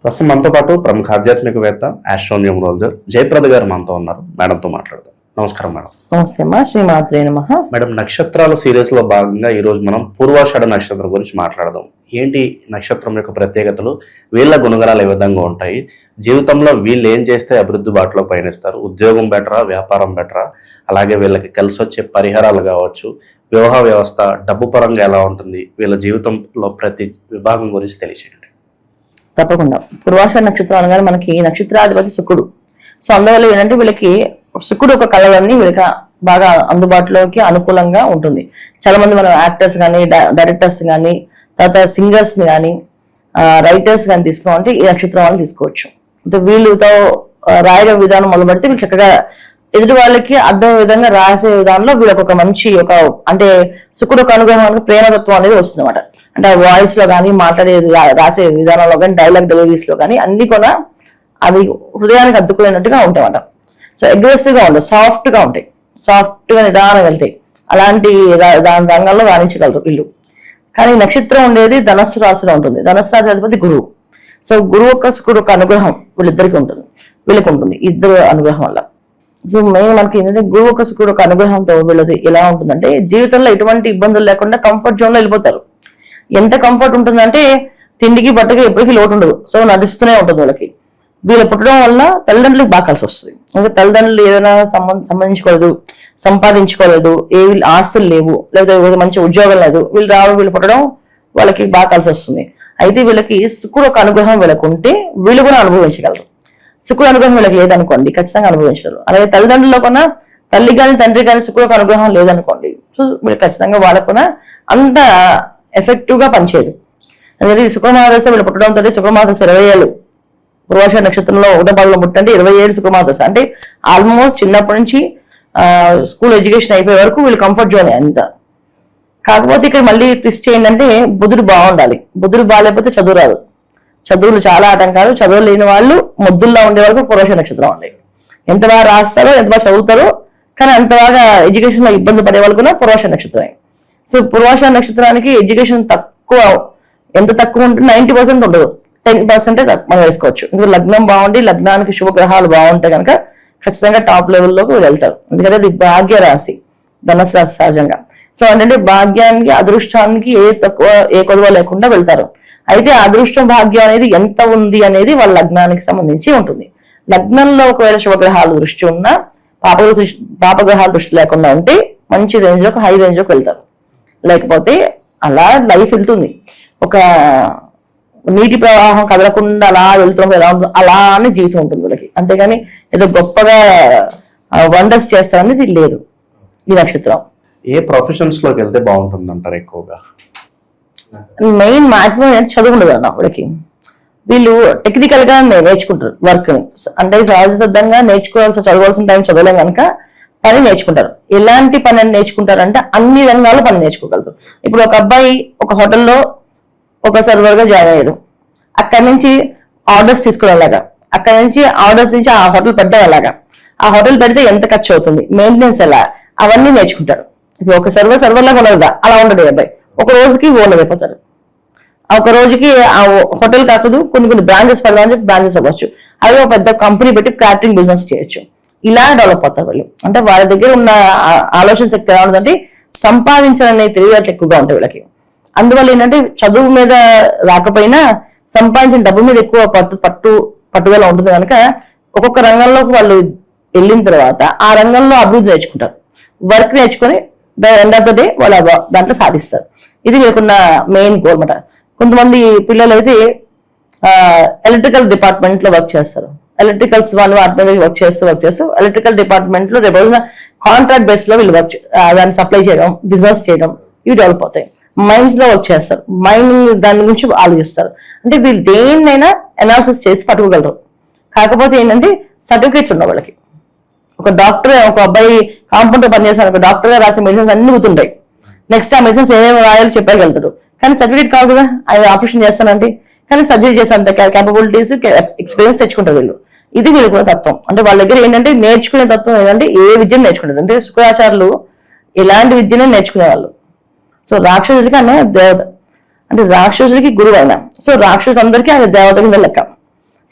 ప్రస్తుతం మనతో పాటు ప్రముఖ ఆధ్యాత్మికవేత్త ఆస్ట్రోన్యూమరాలజర్ జయప్రద గారు మనతో ఉన్నారు. మేడంతో మాట్లాడదాం. నమస్కారం మేడం. నమస్తే అమ్మా, శ్రీమాత్రే నమః. మేడం, నక్షత్రాల సిరీస్ లో భాగంగా ఈ రోజు మనం పూర్వాషాఢ నక్షత్రం గురించి మాట్లాడదాం. ఏంటి నక్షత్రం యొక్క ప్రత్యేకతలు, వీళ్ళ గుణగణాలు ఏ విధంగా ఉంటాయి, జీవితంలో వీళ్ళు ఏం చేస్తే అభివృద్ధి బాటలో పయనిస్తారు, ఉద్యోగం బెటరా, వ్యాపారం బెటరా, అలాగే వీళ్ళకి కలిసి వచ్చే పరిహారాలు కావచ్చు, వివాహ వ్యవస్థ, డబ్బు పరంగా ఎలా ఉంటుంది, వీళ్ళ జీవితంలో ప్రతి విభాగం గురించి తెలియచేయండి. తప్పకుండా. పూర్వాషాఢ నక్షత్రం అనగానే మనకి నక్షత్రాధిపతి శుక్రుడు. సో అందువల్ల ఏంటంటే వీళ్ళకి శుక్రుడు ఒక కళలన్నీ వీళ్ళకి బాగా అందుబాటులోకి అనుకూలంగా ఉంటుంది. చాలా మంది మనం యాక్టర్స్ కానీ, డైరెక్టర్స్ కానీ, తర్వాత సింగర్స్ కానీ, రైటర్స్ కానీ తీసుకోవాలంటే ఈ నక్షత్రం వాళ్ళు తీసుకోవచ్చు. అంటే వీళ్ళతో రాయడం విధానం మొదలు పెడితే వీళ్ళు చక్కగా ఎదుటి వాళ్ళకి అర్థం విధంగా రాసే విధానంలో వీళ్ళకి ఒక మంచి అంటే శుక్రుడు ఒక అనుగ్రహానికి ప్రేమతత్వం అనేది వస్తుంది అనమాట. అంటే వాయిస్ లో కానీ, మాట్లాడే రాసే విధానంలో కానీ, డైలాగ్ డెలివరీస్ లో కానీ అన్ని కూడా అది హృదయానికి అద్దుకునేట్టుగా ఉంటాయన్నమాట. సో అగ్రెసివ్ గా ఉంటాయి, సాఫ్ట్ గా ఉంటాయి, సాఫ్ట్ గా నిదానం వెళ్తాయి. అలాంటి దాని రంగంలో రాణించగలరు వీళ్ళు. కానీ నక్షత్రం ఉండేది ధనస్సు రాశిలో ఉంటుంది. ధనస్సు రాశి అధిపతి గురువు. సో గురువు యొక్క శుక్రుడు ఒక అనుగ్రహం వీళ్ళిద్దరికి ఉంటుంది, వీళ్ళకి ఉంటుంది, ఇద్దరు అనుగ్రహం వల్ల. సో మెయిన్ మనకి ఏంటంటే గురువు యొక్క శుక్రుడు ఒక అనుగ్రహంతో వీళ్ళది ఎలా ఉంటుందంటే జీవితంలో ఎటువంటి ఇబ్బందులు లేకుండా కంఫర్ట్ జోన్ లో వెళ్ళిపోతారు. ఎంత కంఫర్ట్ ఉంటుందంటే తిండికి బట్టకి ఎప్పటికీ లోటు ఉండదు. సో నడుస్తూనే ఉంటుంది వాళ్ళకి. వీళ్ళు పుట్టడం వల్ల తల్లిదండ్రులకు బాగా కలిసి వస్తుంది. ఇంకా తల్లిదండ్రులు ఏదైనా సంబంధించుకోలేదు, సంపాదించుకోలేదు, ఏ ఆస్తులు లేవు, లేదా మంచి ఉద్యోగం లేదు, వీళ్ళు పుట్టడం వాళ్ళకి బాగా కలిసి వస్తుంది. అయితే వీళ్ళకి శుక్రుడు ఒక అనుగ్రహం వీళ్ళకు ఉంటే వీళ్ళు కూడా అనుభవించగలరు. శుక్రుడు అనుగ్రహం వీళ్ళకి లేదనుకోండి, ఖచ్చితంగా అనుభవించగలరు. అలాగే తల్లిదండ్రుల్లో కూడా తల్లి కానీ తండ్రి కానీ శుక్రుడు ఒక అనుగ్రహం లేదనుకోండి, సో వీళ్ళు ఖచ్చితంగా వాళ్ళకు కూడా అంత ఎఫెక్టివ్ గా పనిచేయదు. అందుకని శుక్రమాదశ వీళ్ళు పుట్టడంతో శుక్రమాదశ 20 ఏళ్ళు పూర్వాషాఢ నక్షత్రంలో 1వ పాదంలో పుట్టంటే 27 శుక్రమాదశ. అంటే ఆల్మోస్ట్ చిన్నప్పటి నుంచి స్కూల్ ఎడ్యుకేషన్ అయిపోయే వరకు వీళ్ళు కంఫర్ట్ జోన్ అంత. కాకపోతే ఇక్కడ మళ్ళీ ట్విస్ట్ ఏంటంటే బుధుడు బాగుండాలి. బుధుడు బాగాలేకపోతే చదువు రాదు. చదువులు చాలా ఆటంకాలు. చదువు లేని వాళ్ళు మొద్దుల్లో ఉండే వరకు పూర్వాషాఢ నక్షత్రం ఉండే. ఎంత బాగా రాస్తారో, ఎంత బాగా చదువుతారో, కానీ అంత బాగా ఎడ్యుకేషన్ లో ఇబ్బంది పడే వాళ్ళు కూడా పూర్వాషాఢ నక్షత్రమే. సో పూర్వాషాఢ నక్షత్రానికి ఎడ్యుకేషన్ తక్కువ, ఎంత తక్కువ ఉంటుంది 90% ఉండదు, 10% మనం వేసుకోవచ్చు. ఎందుకంటే లగ్నం బాగుండి లగ్నానికి శుభగ్రహాలు బాగుంటే కనుక ఖచ్చితంగా టాప్ లెవెల్లోకి వెళ్తారు. ఎందుకంటే అది భాగ్య రాశి, ధనస్సు రాశి సహజంగా. సో అంటే భాగ్యానికి, అదృష్టానికి ఏ కొదవ లేకుండా వెళ్తారు. అయితే అదృష్టం, భాగ్యం అనేది ఎంత ఉంది అనేది వాళ్ళ లగ్నానికి సంబంధించి ఉంటుంది. లగ్నంలో ఒకవేళ శుభగ్రహాలు దృష్టి ఉన్నా, పాపగ్రహాలు దృష్టి లేకుండా ఉంటే మంచి రేంజ్ లో, హై రేంజ్ లోకి వెళ్తారు. లేకపోతే అలా లైఫ్ వెళ్తుంది. ఒక నీటి ప్రవాహం కదలకుండా అలా వెళ్తున్నప్పుడు ఎలా ఉంటుందో అలానే జీవితం ఉంటుంది వీళ్ళకి. అంతేగాని ఏదో గొప్పగా వండర్స్ చేస్తారనేది లేదు ఈ నక్షత్రం. ఏ ప్రొఫెషన్స్ లోకి వెళ్తే బాగుంటుంది అంటారు? ఎక్కువగా మెయిన్ మాక్సిమం ఏంటంటే చదువు ఉండదు అన్న వీళ్ళకి. వీళ్ళు టెక్నికల్ గా నేర్చుకుంటారు వర్క్ ని. అంటే సహజసిద్ధంగా నేర్చుకోవాల్సిన, చదవాల్సిన టైం చదవలేం కనుక పని నేర్చుకుంటారు. ఎలాంటి పని నేర్చుకుంటారు అంటే అన్ని రంగాల్లో పని నేర్చుకోగలరు. ఇప్పుడు ఒక అబ్బాయి ఒక హోటల్లో ఒక సర్వర్ గా జాయిన్ అయ్యాడు. అక్కడి నుంచి ఆర్డర్స్ తీసుకోవడంలాగా, అక్కడి నుంచి ఆర్డర్స్ నుంచి ఆ హోటల్ పెట్టడం ఎలాగా, ఆ హోటల్ పెడితే ఎంత ఖర్చు అవుతుంది, మెయింటెనెన్స్ ఎలా, అవన్నీ నేర్చుకుంటారు. ఇప్పుడు ఒక సర్వర్ లాగా ఉండదుగా, అలా ఉండడు అబ్బాయి. ఒక రోజుకి ఓనర్ అయిపోతారు. ఒక రోజుకి ఆ హోటల్ కాకూడదు, కొన్ని బ్రాంచెస్ పెడదామని చెప్పి బ్రాంచెస్ అవ్వచ్చు. అదే ఒక పెద్ద కంపెనీ పెట్టి క్యాటరింగ్ బిజినెస్ చేయొచ్చు. ఇలా డెవలప్ అవుతారు వాళ్ళు. అంటే వాళ్ళ దగ్గర ఉన్న ఆలోచన శక్తి ఎలా ఉంటుందంటే సంపాదించాలనే తెలివితేటలు ఎక్కువగా ఉంటాయి వీళ్ళకి. అందువల్ల ఏంటంటే చదువు మీద రాకపోయినా సంపాదించిన డబ్బు మీద ఎక్కువ పట్టుదల ఉంటుంది కనుక ఒక్కొక్క రంగంలోకి వాళ్ళు వెళ్ళిన తర్వాత ఆ రంగంలో అభివృద్ధి నేర్చుకుంటారు. వర్క్ నేర్చుకొని ఎండ్ ఆఫ్ ద డే వాళ్ళు దాంట్లో సాధిస్తారు. ఇది వీళ్ళకున్న మెయిన్ గోల్ అన్నమాట. కొంతమంది పిల్లలు అయితే ఎలక్ట్రికల్ డిపార్ట్మెంట్ లో వర్క్ చేస్తారు. ఎలక్ట్రికల్స్ వాళ్ళు వాటి మీద వర్క్ చేస్తూ ఎలక్ట్రికల్ డిపార్ట్మెంట్ లో రేపు కాంట్రాక్ట్ బేస్ లో వీళ్ళు వర్క్ దాన్ని సప్లై చేయడం, బిజినెస్ చేయడం, ఇవి డెవలప్ అవుతాయి. మైన్స్ లో వర్క్ చేస్తారు, మైనింగ్ దాని గురించి ఆలోచిస్తారు. అంటే వీళ్ళు దేన్నైనా అనాలిసిస్ చేసి పట్టుకోగలరు. కాకపోతే ఏంటంటే సర్టిఫికేట్స్ ఉండవు వాళ్ళకి. ఒక డాక్టర్, ఒక అబ్బాయి కాంపౌండర్ పనిచేస్తారు, ఒక డాక్టర్ గా రాసే మెడిసిన్స్ అన్ని గుర్తుంటాయి. నెక్స్ట్ ఆ మెడిసిన్స్ ఏమేమి రాయాలో చెప్పగలుగుతాడు. కానీ సర్టిఫికేట్ కావాలి కదా, అది ఆపరేషన్ చేస్తానంటే, కానీ సర్జరీ చేసేంత క్యాపబిలిటీస్, ఎక్స్పీరియన్స్ తెచ్చుకుంటారు వీళ్ళు. ఇది వీళ్ళకున్న తత్వం. అంటే వాళ్ళ దగ్గర ఏంటంటే నేర్చుకునే తత్వం ఏంటంటే ఏ విద్యను నేర్చుకుంటారు అంటే శుక్రాచార్యులు ఎలాంటి విద్యనే నేర్చుకునేవాళ్ళు. సో రాక్షసుడికి ఆయన దేవత, అంటే రాక్షసుడికి గురువు ఆయన. సో రాక్షసులందరికీ ఆయన దేవత కింద లెక్క.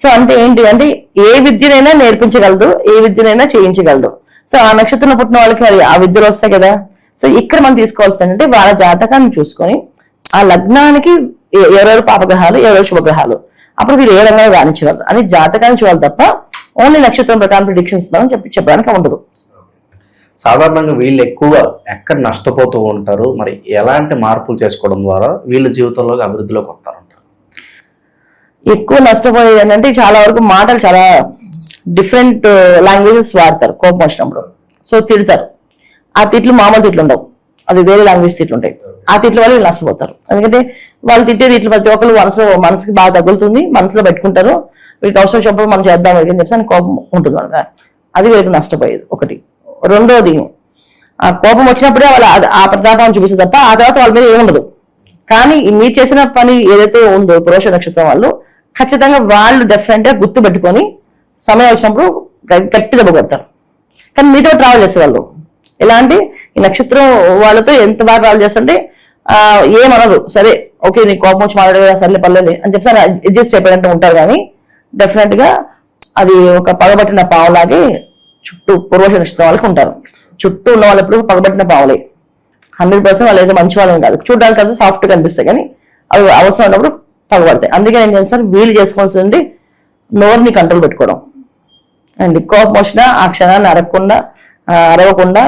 సో అంటే ఏంటి అంటే ఏ విద్యనైనా నేర్పించగలదు, ఏ విద్యనైనా చేయించగలదు. సో ఆ నక్షత్రంలో పుట్టిన వాళ్ళకి మరి ఆ విద్యలు వస్తాయి కదా. సో ఇక్కడ మనం తీసుకోవాల్సింది అంటే వాళ్ళ జాతకాన్ని చూసుకొని ఆ లగ్నానికి ఎవరెవరు పాపగ్రహాలు, ఎవరెవరు శుభగ్రహాలు, అప్పుడు వీళ్ళు ఏ రంగంలో రాణించగలరు అని జాతకాన్ని చూడాలి తప్ప ఓన్లీ నక్షత్రం ప్రకారం ప్రిడిక్షన్స్ మనం చెప్పడానికి ఉండదు. సాధారణంగా వీళ్ళు ఎక్కువగా ఎక్కడ నష్టపోతూ ఉంటారు, మరి ఎలాంటి మార్పులు చేసుకోవడం ద్వారా వీళ్ళ జీవితంలోకి అభివృద్ధిలోకి వస్తారంటారు? ఎక్కువ నష్టపోయేది ఏంటంటే చాలా వరకు మాటలు చాలా డిఫరెంట్ లాంగ్వేజెస్ వాడతారు కోపం వచ్చినప్పుడు. సో తిడతారు, ఆ తిట్లు మామూలు తిట్లు ఉండవు, అది వేరే లాంగ్వేజ్ తిట్లు ఉంటాయి. ఆ తిట్ల వల్ల వీళ్ళు నష్టపోతారు. ఎందుకంటే వాళ్ళు తిట్టే తిట్లు ప్రతి ఒక్కరు మనసుకి బాగా తగులుతుంది, మనసులో పెట్టుకుంటారు. వీళ్ళకి అవసరం వచ్చినప్పుడు మనం చేద్దాం అని చెప్పి కోపం ఉంటుంది కనుక అది వీళ్ళకి నష్టపోయేది ఒకటి. రెండోది, ఆ కోపం వచ్చినప్పుడే వాళ్ళు ఆ ప్రతాపాన్ని చూపిస్తారు తప్ప ఆ తర్వాత వాళ్ళ మీద ఏముండదు. కానీ మీరు చేసిన పని ఏదైతే ఉందో పురుష నక్షత్రం వాళ్ళు ఖచ్చితంగా వాళ్ళు డెఫినెట్ గా గుర్తు పెట్టుకొని సమయం వచ్చినప్పుడు గట్టి దెబ్బ కొడతారు. కానీ మీతో ట్రావెల్ చేస్తారు వాళ్ళు. ఎలాంటి ఈ నక్షత్రం వాళ్ళతో ఎంత బాగా ట్రావెల్ చేస్తుంటే ఏమనరు, సరే ఓకే నీ కోపం వచ్చి మాట్లాడే సర్లే పర్లేదు అని చెప్పి అడ్జస్ట్ అయిపోయినట్టు ఉంటారు. కానీ డెఫినెట్ గా అది ఒక పగబట్టిన పావులాగే చుట్టూ పూర్వశ నక్షత్రం వాళ్ళకి ఉంటారు. చుట్టూ ఉన్న వాళ్ళు ఎప్పుడు పగబట్టిన పావులే. 100% వాళ్ళు ఏదో మంచి వాళ్ళని కాదు, చూడడానికి అంతా సాఫ్ట్ గా అనిపిస్తాయి కానీ అవి అవసరం ఉన్నప్పుడు పగబడతాయి. అందుకే ఏం చేస్తారు, వీళ్ళు చేసుకోవాల్సింది నోరుని కంట్రోల్ పెట్టుకోవడం అండ్ కోపం వచ్చినా ఆ క్షణాన్ని అరవకుండా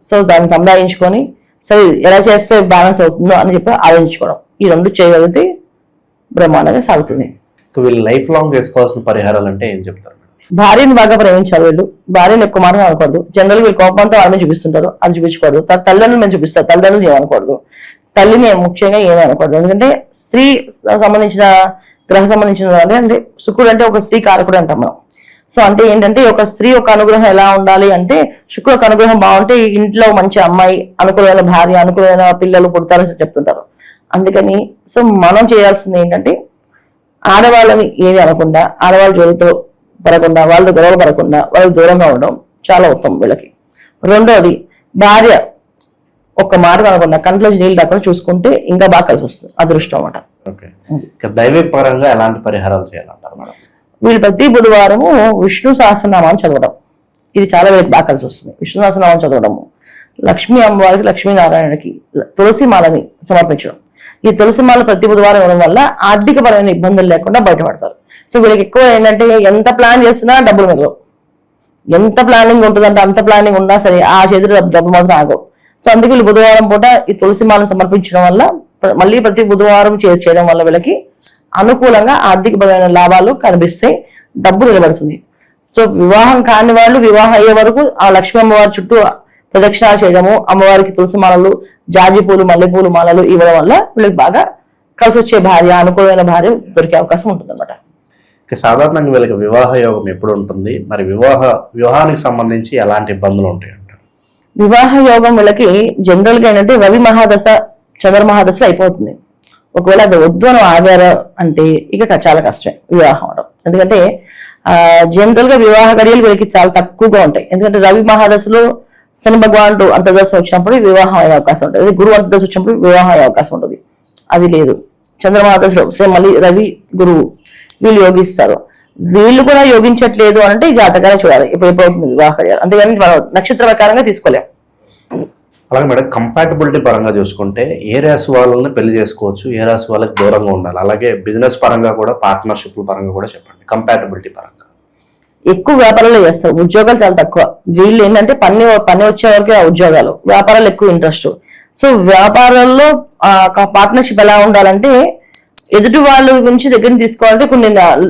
సో దాన్ని సంపాదించుకొని సరే ఎలా చేస్తే బ్యాలెన్స్ అవుతుందో అని చెప్పి ఆలోచించుకోవడం. ఈ రెండు చేయగలిగితే బ్రహ్మాండంగా సాగుతుంది. వీళ్ళు లైఫ్ లాంగ్ చేసుకోవాల్సిన పరిహారాలు అంటే ఏం చెప్తారు? భార్యను బాగా ప్రేమించాలి వీళ్ళు. భార్యను ఎక్కువ మాట అనకూడదు. జనరల్ వీళ్ళు కోపంతో వాళ్ళని చూపిస్తుంటారు, అది చూపించకూడదు. తల్లిదండ్రులు మేము చూపిస్తారు, తల్లిదండ్రులు ఏమనకూడదు. తల్లిని ముఖ్యంగా ఏమనకూడదు. ఎందుకంటే స్త్రీ సంబంధించిన గ్రహ సంబంధించిన అంటే శుక్రుడు అంటే ఒక స్త్రీ కారకుడు అంటాం మనం. సో అంటే ఏంటంటే ఒక స్త్రీ ఒక అనుగ్రహం ఎలా ఉండాలి అంటే శుక్రుడు ఒక అనుగ్రహం బాగుంటే ఇంట్లో మంచి అమ్మాయి, అనుకూలమైన భార్య, అనుకూలమైన పిల్లలు పుడతారని చెప్తుంటారు. అందుకని సో మనం చేయాల్సింది ఏంటంటే ఆడవాళ్ళని ఏమి అనకుండా, ఆడవాళ్ళ జోలితో పడకుండా, వాళ్ళతో గొడవలు పడకుండా వాళ్ళకి దూరంగా ఉండడం చాలా ఉత్తమం వీళ్ళకి. రెండోది, భార్య ఒక్క మాట అనకుండా కంట్లో నీళ్ళు రాకుండా చూసుకుంటే ఇంకా బాగా కలిసి వస్తుంది, అదృష్టం అన్నమాట. దైవిక పరంగా ఎలాంటి పరిహారాలు చేయాలంటారు మేడం? వీళ్ళు ప్రతి బుధవారము విష్ణు సహస్రనామాన్ని చదవడం, ఇది చాలా వీళ్ళకి బాగా కలిసి వస్తుంది. విష్ణు సహస్రనామాన్ని చదవడము, లక్ష్మీ అమ్మవారికి, లక్ష్మీనారాయణకి తులసి మాలని సమర్పించడం. ఈ తులసి మాల ప్రతి బుధవారం ఇవ్వడం వల్ల ఆర్థికపరమైన ఇబ్బందులు లేకుండా బయటపడతారు. సో వీళ్ళకి ఎక్కువ ఏంటంటే ఎంత ప్లాన్ చేసినా డబ్బులు మిగలవు. ఎంత ప్లానింగ్ ఉంటుందంటే అంత ప్లానింగ్ ఉన్నా సరే ఆ చేతిలో డబ్బు మాత్రం ఆగవు. సో అందుకే వీళ్ళు బుధవారం పూట ఈ తులసి మాలను సమర్పించడం వల్ల మళ్ళీ ప్రతి బుధవారం చేయడం వల్ల వీళ్ళకి అనుకూలంగా ఆర్థికపరమైన లాభాలు కనిపిస్తాయి, డబ్బు నిలబడుతుంది. సో వివాహం కాని వాళ్ళు వివాహం అయ్యే వరకు ఆ లక్ష్మీ అమ్మవారి చుట్టూ ప్రదక్షిణాలు చేయడము, అమ్మవారికి తులసి మాలలు, జాజి పూలు, మల్లెపూలు మాలలు ఇవ్వడం వల్ల వీళ్ళకి బాగా కలిసి వచ్చే భార్య, అనుకూలమైన భార్య దొరికే అవకాశం ఉంటుంది అన్నమాట. సాధారణంగా వీళ్ళకి వివాహ యోగం ఎప్పుడు ఉంటుంది, మరి వివాహానికి సంబంధించి ఎలాంటి ఇబ్బందులు ఉంటాయి అంటారు? వివాహ యోగం వీళ్ళకి జనరల్ గా ఏంటంటే రవి మహాదశ, చంద్ర మహాదశలో అయిపోతుంది. ఒకవేళ అది వద్దు అని ఆగారు అంటే ఇక చాలా కష్టం వివాహం అవడం. ఎందుకంటే జనరల్ గా వివాహ గడియలు వీళ్ళకి చాలా తక్కువగా ఉంటాయి. ఎందుకంటే రవి మహాదశలో శని భగవానుడు అంతర్దశ వచ్చినప్పుడు వివాహం అయ్యే అవకాశం ఉంటుంది, గురువు అంతర్దశ వచ్చినప్పుడు వివాహం అయ్యే అవకాశం ఉంటుంది. అది లేదు. చంద్ర మహాదశలో సేమ్ మళ్ళీ రవి గురువు వీళ్ళు యోగిస్తారు. వీళ్ళు కూడా యోగించట్లేదు అంటే ఈ జాతకాన్ని చూడాలి ఇప్పుడు ఎప్పుడవుతుంది వివాహ గడియలు. అంతేగాని మనం నక్షత్ర ప్రకారంగా తీసుకోలేం. అలాగే మేడం, కంపాటబిలిటీ పరంగా చూసుకుంటే ఏ రాశి వాళ్ళని పెళ్లి చేసుకోవచ్చు, ఏ రాశి వాళ్ళకి దూరంగా ఉండాలి, అలాగే బిజినెస్ పరంగా కూడా పార్ట్నర్షిప్ పరంగా కూడా చెప్పండి కంపాటబిలిటీ పరంగా. ఎక్కువ వ్యాపారాలు చేస్తారు, ఉద్యోగాలు చాలా తక్కువ. వీళ్ళు ఏంటంటే పని వచ్చే వరకే ఉద్యోగాలు, వ్యాపారాలు ఎక్కువ ఇంట్రెస్ట్. సో వ్యాపారాల్లో పార్ట్నర్షిప్ ఎలా ఉండాలంటే ఎదుటి వాళ్ళ గురించి దగ్గర తీసుకోవాలంటే కొన్ని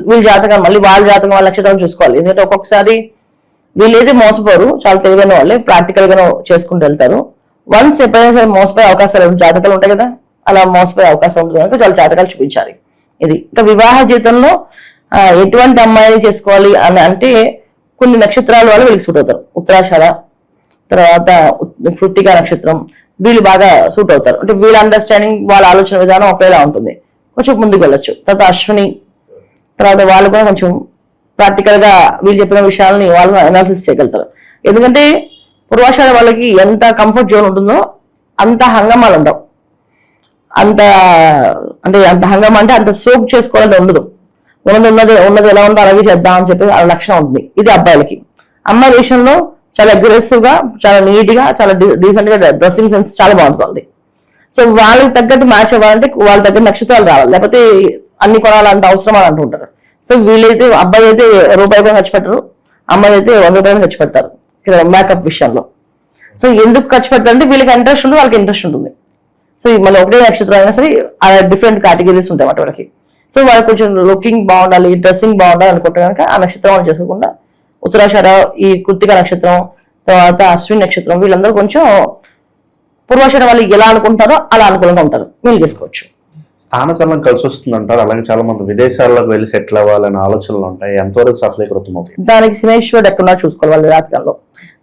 వీళ్ళ జాతకం మళ్ళీ వాళ్ళ జాతకం వాళ్ళ నక్షత్రం చూసుకోవాలి. ఎందుకంటే ఒక్కొక్కసారి వీళ్ళు ఏది మోసపోరు, చాలా తెలివైన వాళ్ళే ప్రాక్టికల్ గా చేసుకుంటూ వెళ్తారు. వన్స్ ఎప్పుడైనా సరే మోసపోయే అవకాశాలు జాతకాలు ఉంటాయి కదా, అలా మోసపోయే అవకాశం ఉంటుంది కనుక చాలా జాతకాలు చూపించాలి. ఇది ఇంకా వివాహ జీవితంలో ఎటువంటి అమ్మాయిని చేసుకోవాలి అని అంటే కొన్ని నక్షత్రాల వాళ్ళు వీళ్ళకి సూట్ అవుతారు. ఉత్తరాషాఢ, తర్వాత కృత్తిక నక్షత్రం వీళ్ళు బాగా సూట్ అవుతారు. అంటే వీళ్ళ అండర్స్టాండింగ్, వాళ్ళ ఆలోచన విధానం ఒకేలా ఉంటుంది, కొంచెం ముందుకు వెళ్ళొచ్చు. తర్వాత అశ్విని, తర్వాత వాళ్ళు కూడా కొంచెం ప్రాక్టికల్ గా వీళ్ళు చెప్పిన విషయాలని వాళ్ళు అనాలిసిస్ చేయగలుగుతారు. ఎందుకంటే పూర్వాషాఢ వాళ్ళకి ఎంత కంఫర్ట్ జోన్ ఉంటుందో అంత హంగమాలు ఉండవు. అంత హంగమా అంటే అంత సోక్ చేసుకోవాలని ఉండదు. ఉన్నది ఎలా ఉందో అలాగే చేద్దాం అని చెప్పి ఆ లక్షణం ఉంటుంది. ఇది అబ్బాయిలకి. అమ్మాయి విషయంలో చాలా అగ్రెసివ్ గా, చాలా నీట్ గా, చాలా డీసెంట్ గా డ్రెస్సింగ్ సెన్స్ చాలా బాగుంటుంది. సో వాళ్ళకి తగ్గట్టు మ్యాచ్ అవ్వాలంటే వాళ్ళ తగ్గట్టు నక్షత్రాలు రావాలి, లేకపోతే అన్ని కొనాలంత అవసరం అని అంటుంటారు. సో వీళ్ళైతే అబ్బాయి అయితే రూపాయి కూడా ఖర్చు పెట్టరు, అమ్మాయి అయితే 100 రూపాయలు ఖర్చు పెడతారు మేకప్ విషయంలో. సో ఎందుకు ఖర్చు పెడతారంటే వీళ్ళకి ఇంట్రెస్ట్ ఉంది, వాళ్ళకి ఇంట్రెస్ట్ ఉంటుంది. సో మళ్ళీ ఒకటే నక్షత్రం అయినా సరే డిఫరెంట్ కేటగిరీస్ ఉంటాయి అన్నమాట వాళ్ళకి. సో వాళ్ళకి కొంచెం లుకింగ్ బాగుండాలి, డ్రెస్సింగ్ బాగుండాలి అనుకుంటే కనుక ఆ నక్షత్రం వాళ్ళు చేసుకోకుండా ఉత్తరాషాఢ, ఈ కృత్తిక నక్షత్రం, తర్వాత అశ్విని నక్షత్రం, వీళ్ళందరూ కొంచెం పూర్వాషాఢ వాళ్ళు ఎలా అనుకుంటారో అలా అనుకూలంగా ఉంటారు, వీళ్ళు చేసుకోవచ్చు. స్థానచలనం కలిసి వస్తుంది అంటారు. అలాగే చాలా మంది విదేశాల్లోకి వెళ్ళి సెటిల్ అవ్వాలనే ఆలోచనలు ఉంటాయి. ఎంతవరకు సఫలీకృతం అవుతాయి? దానికి శనేశ్వరుడు ఎక్కడున్నాడు చూసుకోవాలి. వాళ్ళ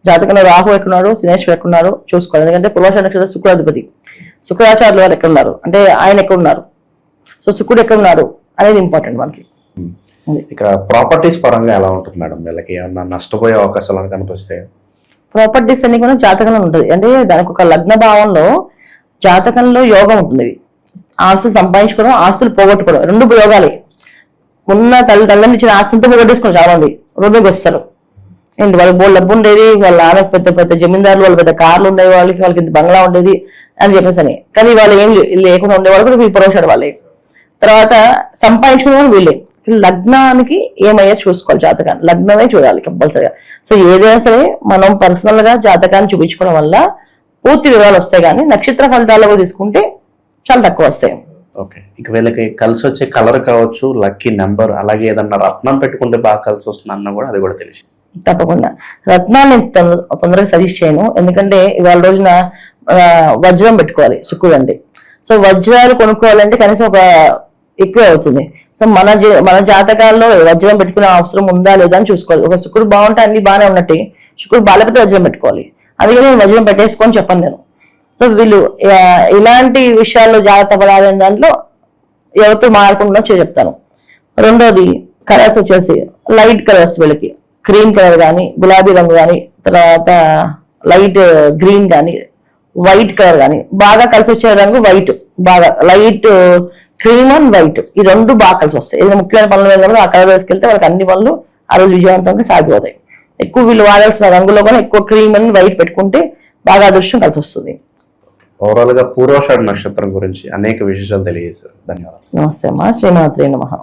జాతకంలో రాహు ఎక్కడున్నాడు, శనేశ్వరుడు ఎక్కడున్నాడు చూసుకోవాలి. ఎందుకంటే పూర్వాషాఢ నక్షత్రం శుక్రాధిపతి. శుక్రాచార్యులు వారు ఎక్కడున్నారు అంటే ఆయన ఎక్కడున్నారు, సో శుక్రుడు ఎక్కడున్నారు అనేది ఇంపార్టెంట్ మనకి. ఇక్కడ ప్రాపర్టీస్ పరంగా ఎలా ఉంటుంది మేడం? వీళ్ళకి ఏమన్నా నష్టపోయే అవకాశాలు కనిపిస్తాయి? ప్రాపర్టీస్ అన్ని కూడా జాతకంలో ఉంటుంది. అంటే దానికి ఒక లగ్న భావంలో జాతకంలో యోగం ఉంటుంది. ఆస్తులు సంపాదించుకోవడం, ఆస్తులు పోగొట్టుకోవడం, రెండు యోగాలే. ఉన్న తల్లిదండ్రులు ఇచ్చిన ఆస్తితో పోగొట్టేసుకుని చాలా మంది రోడ్డుకి వస్తారు. ఏంటి వాళ్ళకి బోల్ డబ్బు ఉండేది, వాళ్ళ ఆమె పెద్ద పెద్ద జమీందారులు, వాళ్ళ పెద్ద కార్లు ఉండేవి, వాళ్ళకి ఇంత బంగ్లా ఉండేది అని చెప్పేసి. కానీ వాళ్ళు ఏం లేకుండా ఉండేవాళ్ళు కూడా వీళ్ళు పొరవశాడు వాళ్ళే. తర్వాత సంపాదించుకునే వాళ్ళు వీళ్ళే. లగ్నానికి ఏమయ్యా చూసుకోవాలి, జాతకాన్ని లగ్నమే చూడాలి కంపల్సరీగా. సో ఏదైనా సరే మనం పర్సనల్ గా జాతకాన్ని చూపించుకోవడం వల్ల పూర్తి వివరాలు వస్తాయి, కానీ నక్షత్ర ఫలితాల్లో తీసుకుంటే చాలా తక్కువ వస్తాయి. ఓకే. ఇక వీళ్ళకి కలిసి వచ్చే కలర్ కావచ్చు, లక్కీ నెంబర్, అలాగే ఏదన్నా రత్నం పెట్టుకుంటే బాగా కలిసి వస్తుంది అన్న కూడా అది కూడా తెలిసి. తప్పకుండా రత్నాన్ని తొందరగా సజెస్ట్ చేయను, ఎందుకంటే ఇవాళ రోజున వజ్రం పెట్టుకోవాలి శుక్రుడు అంటే. సో వజ్రాలు కొనుక్కోవాలంటే కనీసం ఒక ఎక్కువ అవుతుంది. సో మన జాతకాల్లో వజ్రం పెట్టుకునే అవసరం ఉందా లేదా అని చూసుకోవాలి. ఒక శుక్రుడు బాగుంటే అన్ని బాగానే ఉన్నట్టు, శుక్రుడు బాగాలేకపోతే వజ్రం పెట్టుకోవాలి. అందుకని నేను వజ్రం పెట్టేసుకొని చెప్పాను నేను. సో వీళ్ళు ఇలాంటి విషయాల్లో జాగ్రత్త పడాలి దాంట్లో ఎవరితో మారకుండా చెప్తాను. రెండోది కలర్స్ వచ్చేసి లైట్ కలర్స్, వీళ్ళకి క్రీమ్ కలర్ కానీ, గులాబీ రంగు కానీ, తర్వాత లైట్ గ్రీన్ కానీ, వైట్ కలర్ కానీ. బాగా కలిసి వచ్చే రంగు వైట్, బాగా లైట్ క్రీమ్ అండ్ వైట్, ఈ రెండు బాగా కలిసి వస్తాయి. ఏదైనా ముఖ్యమైన పనులు వెళ్ళినప్పుడు ఆ కలర్ వేసుకెళ్తే వాళ్ళకి అన్ని పనులు ఆ రోజు విజయవంతంగా సాగిపోతాయి. ఎక్కువ వీళ్ళు వాడాల్సిన రంగులో కూడా ఎక్కువ క్రీమ్ అండ్ వైట్ పెట్టుకుంటే బాగా అదృష్టం కలిసి వస్తుంది. ఓవరాల్ గా పూర్వాషాఢ నక్షత్రం గురించి అనేక విశేషాలు తెలియజేశారు. ధన్యవాదాలు. నమస్తే అమ్మా. శ్రీమాత్రే నమః.